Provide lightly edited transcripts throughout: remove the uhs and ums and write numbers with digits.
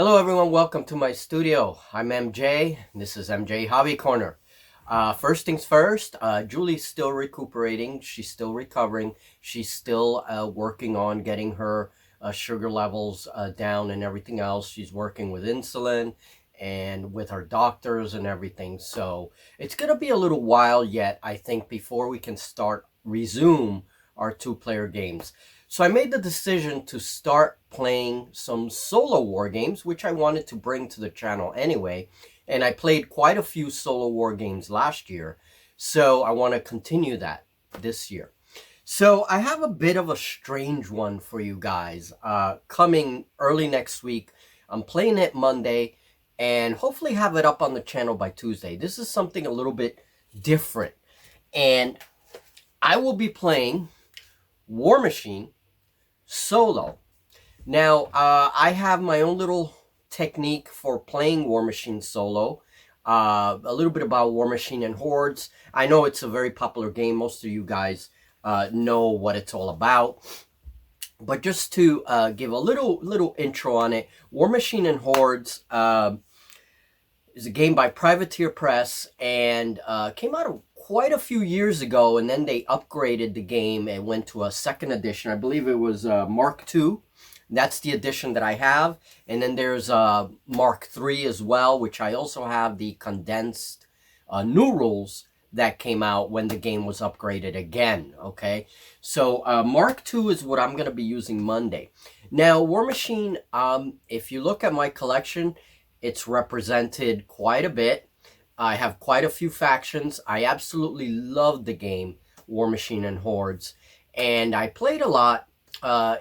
Hello everyone, welcome to my studio. I'm MJ, and this is MJ Hobby Corner. First things first, Julie's still recuperating. She's still recovering. She's still working on getting her sugar levels down and everything else. She's working with insulin and with her doctors and everything. So it's going to be a little while yet, I think, before we can resume our two-player games. So I made the decision to start playing some solo war games, which I wanted to bring to the channel anyway. And I played quite a few solo war games last year. So I want to continue that this year. So I have a bit of a strange one for you guys coming early next week. I'm playing it Monday and hopefully have it up on the channel by Tuesday. This is something a little bit different. And I will be playing Warmachine solo. Now, I have my own little technique for playing Warmachine solo. A little bit about Warmachine and Hordes. I know it's a very popular game. Most of you guys know what it's all about. But just to give a little intro on it, Warmachine and Hordes is a game by Privateer Press and came out quite a few years ago, and then they upgraded the game and went to a second edition. I believe it was Mark II. That's the edition that I have. And then there's Mark III as well, which I also have the condensed new rules that came out when the game was upgraded again, okay? So Mark II is what I'm going to be using Monday. Now, Warmachine, if you look at my collection, it's represented quite a bit. I have quite a few factions. I absolutely loved the game, Warmachine and Hordes. And I played a lot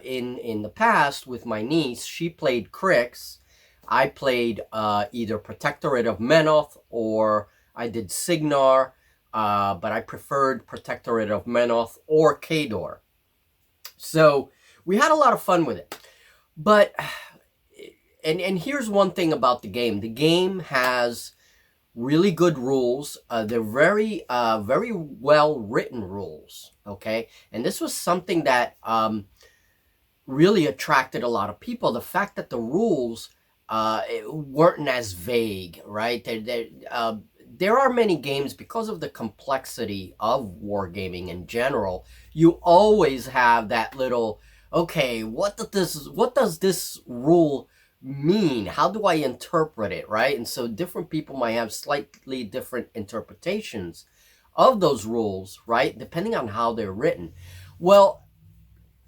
in the past with my niece. She played Crix. I played either Protectorate of Menoth or I did Signar, but I preferred Protectorate of Menoth or Khador. So we had a lot of fun with it. But, and here's one thing about the game. The game has really good rules. They're very well written rules, okay? And this was something that really attracted a lot of people. The fact that the rules weren't as vague, right? There are many games, because of the complexity of wargaming in general, you always have that little, okay, what does this rule mean? How do I interpret it, right? And so different people might have slightly different interpretations of those rules, right? Depending on how they're written. Well,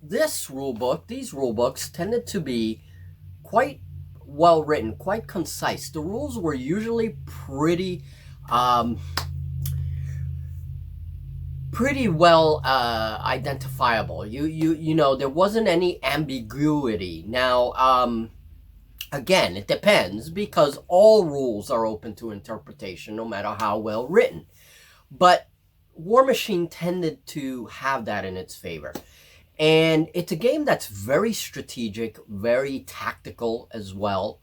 these rule books tended to be quite well written, quite concise. The rules were usually pretty well identifiable. You know, there wasn't any ambiguity. Now, again, it depends, because all rules are open to interpretation, no matter how well written. But Warmachine tended to have that in its favor. And it's a game that's very strategic, very tactical as well.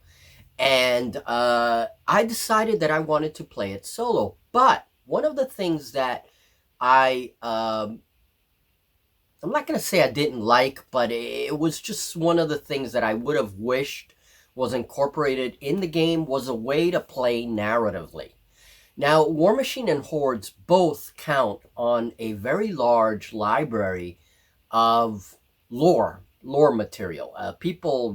And I decided that I wanted to play it solo. But one of the things that I'm not going to say I didn't like, but it was just one of the things that I would have wished was incorporated in the game, was a way to play narratively. Now, Warmachine and Hordes both count on a very large library of lore material.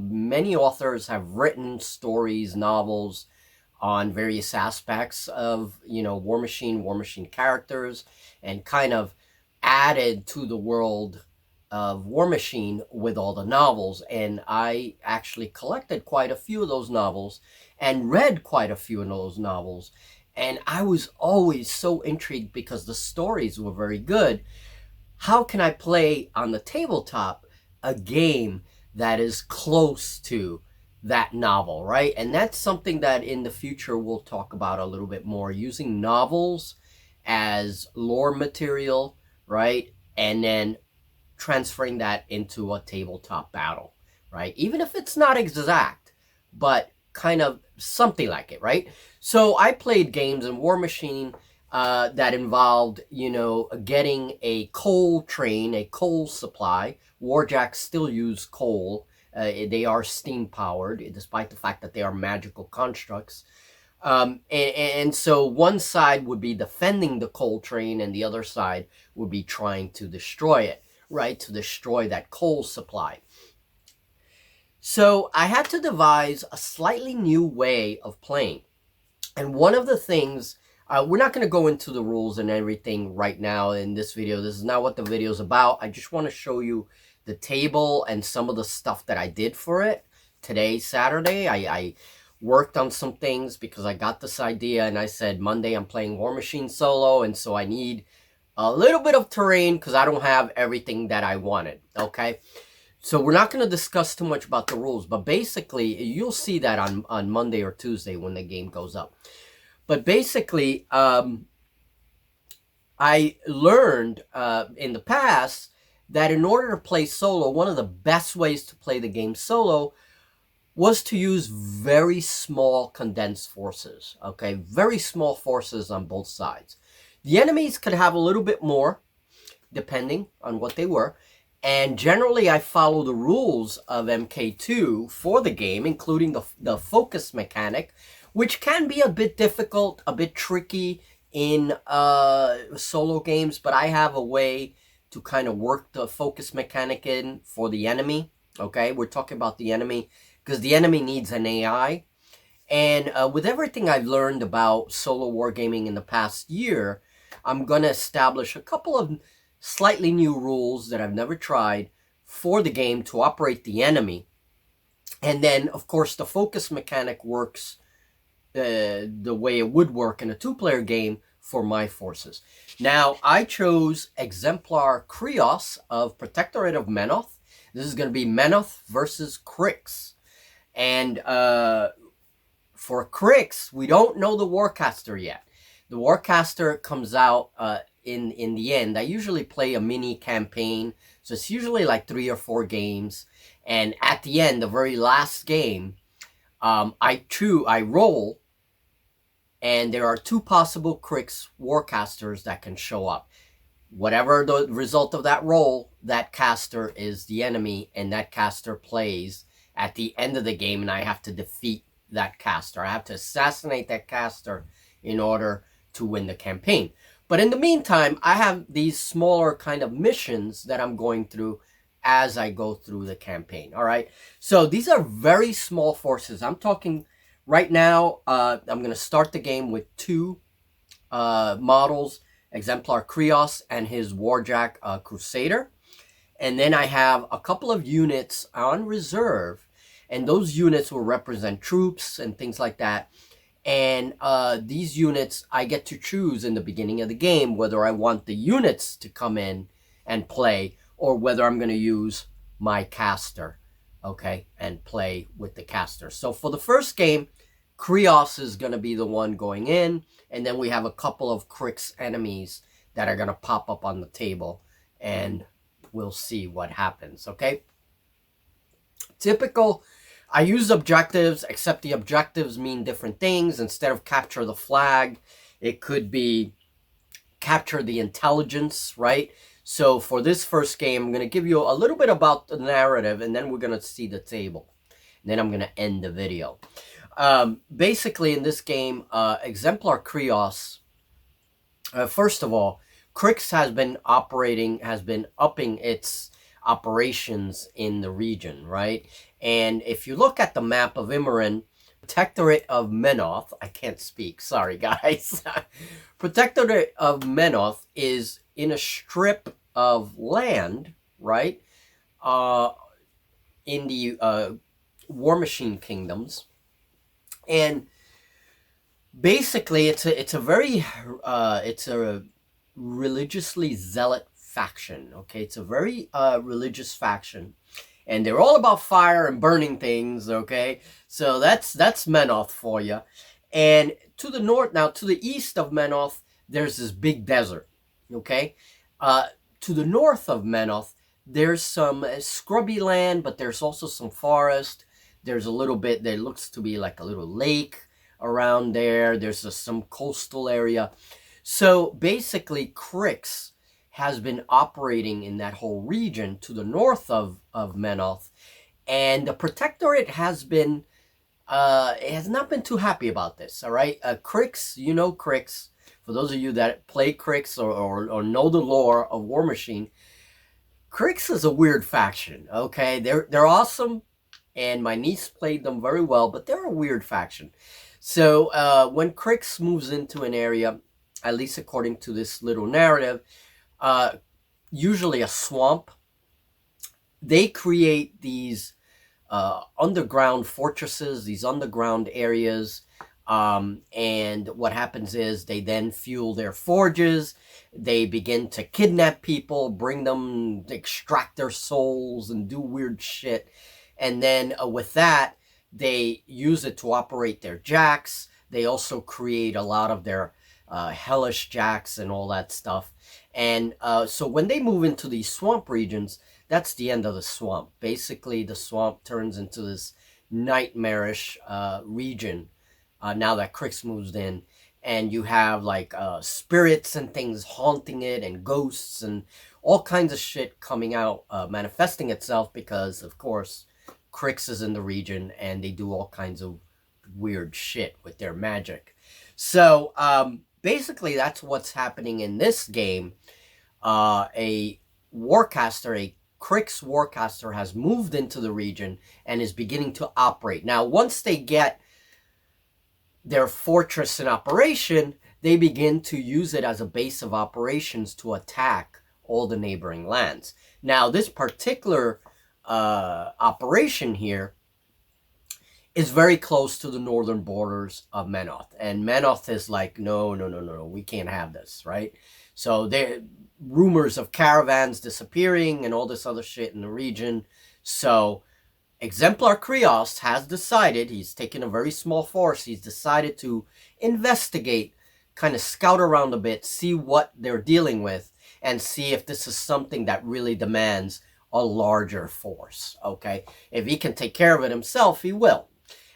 Many authors have written stories, novels on various aspects of, you know, Warmachine characters, and kind of added to the world of Warmachine with all the novels. And I actually collected quite a few of those novels and read quite a few of those novels. And I was always so intrigued because the stories were very good. How can I play on the tabletop a game that is close to that novel, right? And that's something that in the future we'll talk about a little bit more, using novels as lore material, right? And then transferring that into a tabletop battle, right? Even if it's not exact, but kind of something like it, right? So I played games in Warmachine that involved, you know, getting a coal train, a coal supply. Warjacks still use coal They are steam powered, despite the fact that they are magical constructs. And so one side would be defending the coal train, and the other side would be trying to destroy it, right? To destroy that coal supply. So I had to devise a slightly new way of playing. And one of the things, we're not going to go into the rules and everything right now in this video. This is not what the video is about. I just want to show you the table and some of the stuff that I did for it. Today, Saturday, I worked on some things because I got this idea, and I said Monday I'm playing Warmachine solo, and so I need a little bit of terrain because I don't have everything that I wanted, okay? So we're not going to discuss too much about the rules, but basically you'll see that on Monday or Tuesday when the game goes up. But basically, I learned in the past that in order to play solo, one of the best ways to play the game solo was to use very small condensed forces, okay? Very small forces on both sides. The enemies could have a little bit more, depending on what they were, and generally I follow the rules of MK2 for the game, including the focus mechanic, which can be a bit difficult, a bit tricky in solo games, but I have a way to kind of work the focus mechanic in for the enemy, okay? We're talking about the enemy, because the enemy needs an AI. And with everything I've learned about solo wargaming in the past year, I'm going to establish a couple of slightly new rules that I've never tried for the game to operate the enemy. And then, of course, the focus mechanic works the way it would work in a two-player game for my forces. Now, I chose Exemplar Krios of Protectorate of Menoth. This is going to be Menoth versus Crix. And for Crix, we don't know the Warcaster yet. The Warcaster comes out in the end. I usually play a mini campaign, so it's usually like 3 or 4 games. And at the end, the very last game, I roll, and there are 2 possible Crix Warcasters that can show up. Whatever the result of that roll, that caster is the enemy, and that caster plays at the end of the game, and I have to defeat that caster. I have to assassinate that caster in order to win the campaign. But in the meantime, I have these smaller kind of missions that I'm going through as I go through the campaign, all right? So these are very small forces. I'm talking right now, I'm going to start the game with 2 models, Exemplar Krios and his Warjack Crusader. And then I have a couple of units on reserve, and those units will represent troops and things like that. And these units, I get to choose in the beginning of the game whether I want the units to come in and play or whether I'm going to use my caster, okay, and play with the caster. So for the first game, Krios is going to be the one going in, and then we have a couple of Crix enemies that are going to pop up on the table, and we'll see what happens, okay? Typical, I use objectives, except the objectives mean different things. Instead of capture the flag, it could be capture the intelligence, right? So for this first game, I'm going to give you a little bit about the narrative, and then we're going to see the table. And then I'm going to end the video. Basically, in this game, Exemplar Krios, first of all, Crix has been upping its operations in the region, right? And if you look at the map of Immoren, Protectorate of Menoth, I can't speak, sorry guys. Protectorate of Menoth is in a strip of land, right? In the Warmachine kingdoms. And basically it's a religiously zealot faction, okay? It's a very religious faction, and they're all about fire and burning things, okay? So that's Menoth for you. And to the north, now to the east of Menoth, there's this big desert, okay? To the north of Menoth, there's some scrubby land, but there's also some forest. There's a little bit, there looks to be like a little lake around there. There's some coastal area. So basically, Crix has been operating in that whole region to the north of Menoth, And the Protectorate has been, it has not been too happy about this, all right? Crix, you know Crix. For those of you that play Crix or know the lore of Warmachine, Crix is a weird faction, okay? They're awesome, and my niece played them very well, but they're a weird faction. So when Crix moves into an area, at least according to this little narrative, usually a swamp, they create these underground fortresses, these underground areas. And what happens is they then fuel their forges. They begin to kidnap people, bring them, extract their souls, and do weird shit. And then with that, they use it to operate their jacks. They also create a lot of their hellish jacks and all that stuff. And so when they move into these swamp regions, that's the end of the swamp. Basically, the swamp turns into this nightmarish region now that Crix moves in. And you have like spirits and things haunting it, and ghosts and all kinds of shit coming out, manifesting itself because, of course, Crix is in the region and they do all kinds of weird shit with their magic. So basically, that's what's happening in this game. A Warcaster, a Crix Warcaster, has moved into the region and is beginning to operate. Now, once they get their fortress in operation, they begin to use it as a base of operations to attack all the neighboring lands. Now, this particular operation here is very close to the northern borders of Menoth. And Menoth is like, no, we can't have this, right? So there rumors of caravans disappearing and all this other shit in the region. So Exemplar Krios has decided, he's taken a very small force, he's decided to investigate, kind of scout around a bit, see what they're dealing with, and see if this is something that really demands a larger force, okay? If he can take care of it himself, he will.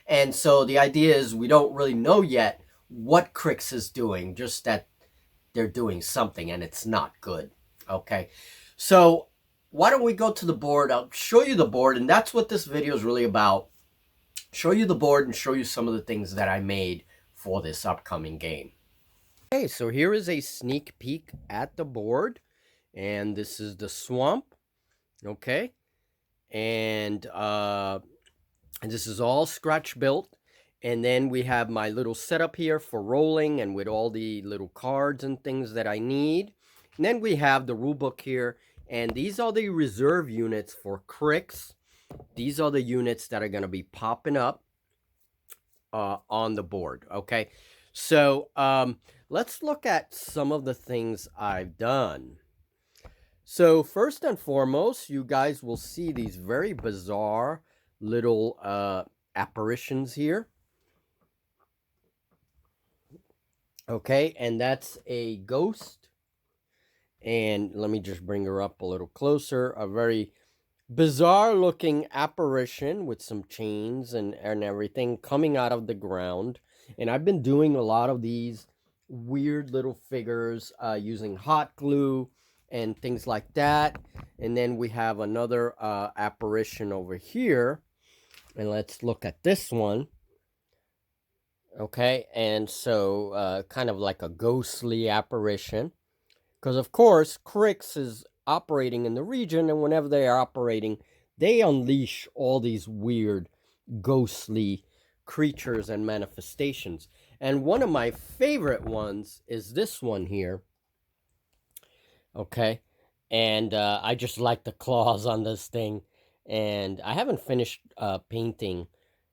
And so the idea is we don't really know yet what Crix is doing, just that they're doing something and it's not good, okay? So why don't we go to the board? I'll show you the board, and that's what this video is really about. Show you the board and show you some of the things that I made for this upcoming game. Okay, so here is a sneak peek at the board, and this is the swamp, okay? And this is all scratch built. And then we have my little setup here for rolling and with all the little cards and things that I need. And then we have the rule book here. And these are the reserve units for Crix. These are the units that are going to be popping up on the board, okay? So let's look at some of the things I've done. So first and foremost, you guys will see these very bizarre little apparitions here. Okay, and that's a ghost. And let me just bring her up a little closer. A very bizarre looking apparition with some chains and everything coming out of the ground. And I've been doing a lot of these weird little figures using hot glue and things like that. And then we have another apparition over here. And let's look at this one. Okay, and so kind of like a ghostly apparition. Because, of course, Crix is operating in the region, and whenever they are operating, they unleash all these weird, ghostly creatures and manifestations. And one of my favorite ones is this one here. Okay, and I just like the claws on this thing. And I haven't finished painting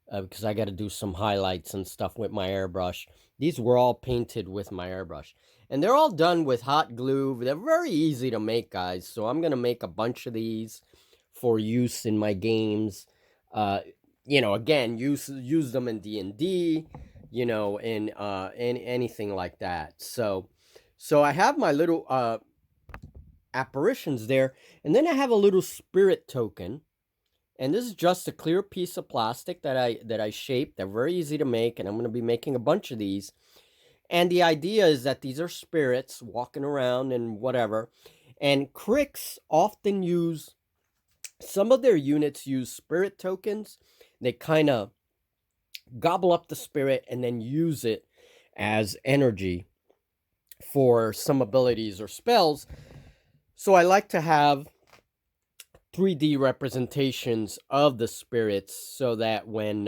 because I got to do some highlights and stuff with my airbrush. These were all painted with my airbrush. And they're all done with hot glue. They're very easy to make, guys. So I'm going to make a bunch of these for use in my games. You know, again, use them in D&D, you know, in anything like that. So I have my little apparitions there. And then I have a little spirit token. And this is just a clear piece of plastic that I shaped. They're very easy to make, and I'm going to be making a bunch of these. And the idea is that these are spirits walking around and whatever. And Crix often use Some of their units use spirit tokens. They kind of gobble up the spirit and then use it as energy for some abilities or spells. So I like to have 3D representations of the spirits so that when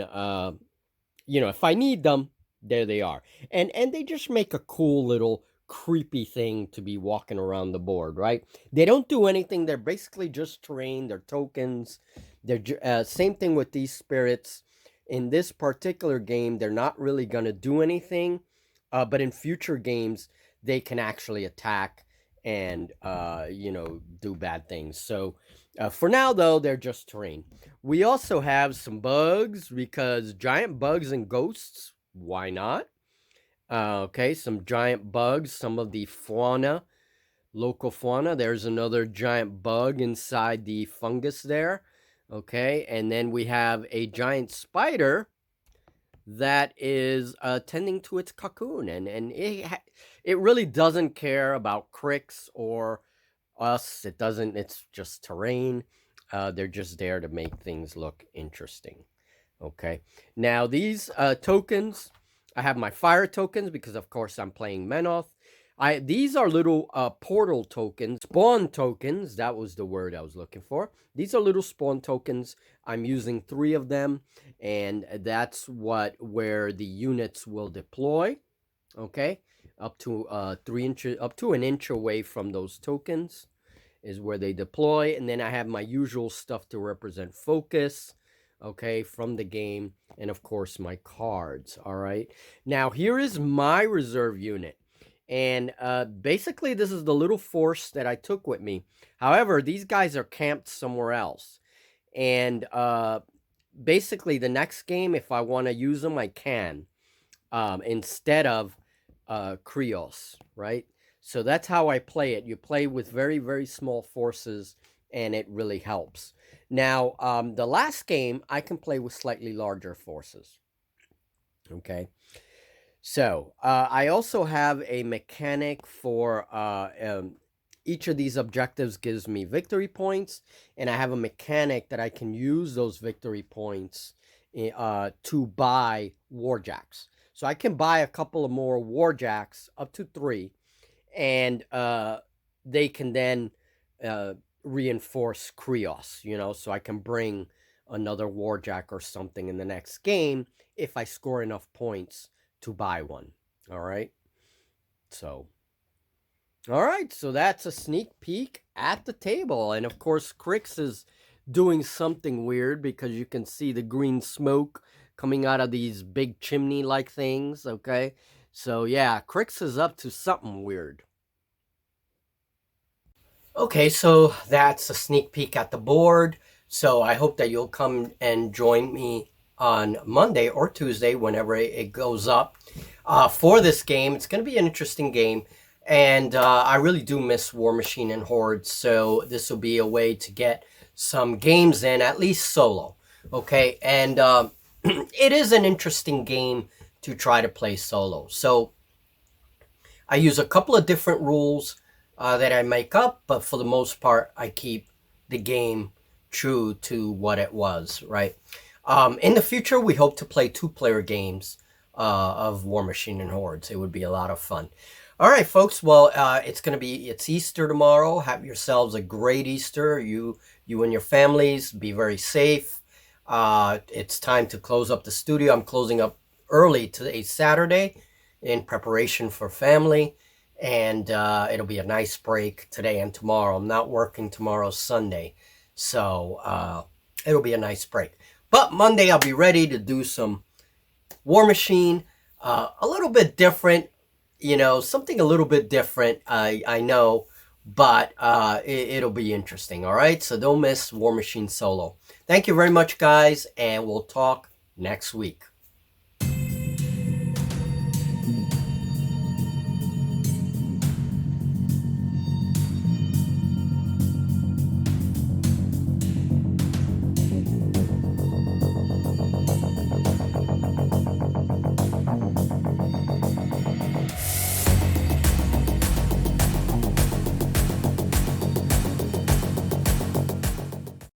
if I need them, there they are. And they just make a cool little creepy thing to be walking around the board, right? They don't do anything. They're basically just terrain. They're tokens. They're same thing with these spirits. In this particular game, they're not really going to do anything, but in future games, they can actually attack and do bad things. So for now, though, they're just terrain. We also have some bugs because giant bugs and ghosts. Why not? Okay, some giant bugs, some of the fauna, local fauna. There's another giant bug inside the fungus there. Okay, and then we have a giant spider that is tending to its cocoon, and it really doesn't care about cricks or us. It doesn't. It's just terrain. They're just there to make things look interesting. Okay. Now these tokens, I have my fire tokens because of course I'm playing Menoth. These are little portal tokens, spawn tokens. That was the word I was looking for. These are little spawn tokens. I'm using 3 of them, and that's where the units will deploy. Okay, up to 3 inches, up to an inch away from those tokens is where they deploy. And then I have my usual stuff to represent focus, okay, from the game, and of course my cards. All right, now here is my reserve unit, and basically this is the little force that I took with me. However, these guys are camped somewhere else, and basically the next game, if I want to use them, I can, instead of Krios, right? So that's how I play it. You play with very, very small forces, and it really helps. Now, the last game, I can play with slightly larger forces. Okay. So, I also have a mechanic for each of these objectives gives me victory points, and I have a mechanic that I can use those victory points to buy warjacks. So I can buy a couple of more warjacks, up to 3, and they can then reinforce Krios, so I can bring another warjack or something in the next game if I score enough points to buy one. All right. So that's a sneak peek at the table. And of course, Crix is doing something weird because you can see the green smoke coming out of these big chimney-like things, okay? So yeah, Crix is up to something weird. Okay, so that's a sneak peek at the board. So I hope that you'll come and join me on Monday or Tuesday, whenever it goes up, for this game. It's going to be an interesting game. And I really do miss Warmachine and Horde, so this will be a way to get some games in, at least solo. Okay, and it is an interesting game to try to play solo. So I use a couple of different rules that I make up, but for the most part, I keep the game true to what it was, right? In the future, we hope to play 2-player games of Warmachine and Hordes. It would be a lot of fun. All right, folks. Well, it's Easter tomorrow. Have yourselves a great Easter. You and your families. Be very safe. It's time to close up the studio. I'm closing up early today, Saturday, in preparation for family. And it'll be a nice break today and tomorrow. I'm not working tomorrow, Sunday. So it'll be a nice break. But Monday, I'll be ready to do some Warmachine. A little bit different. Something a little bit different, I know, but it'll be interesting, all right? So don't miss Warmachine Solo. Thank you very much, guys, and we'll talk next week.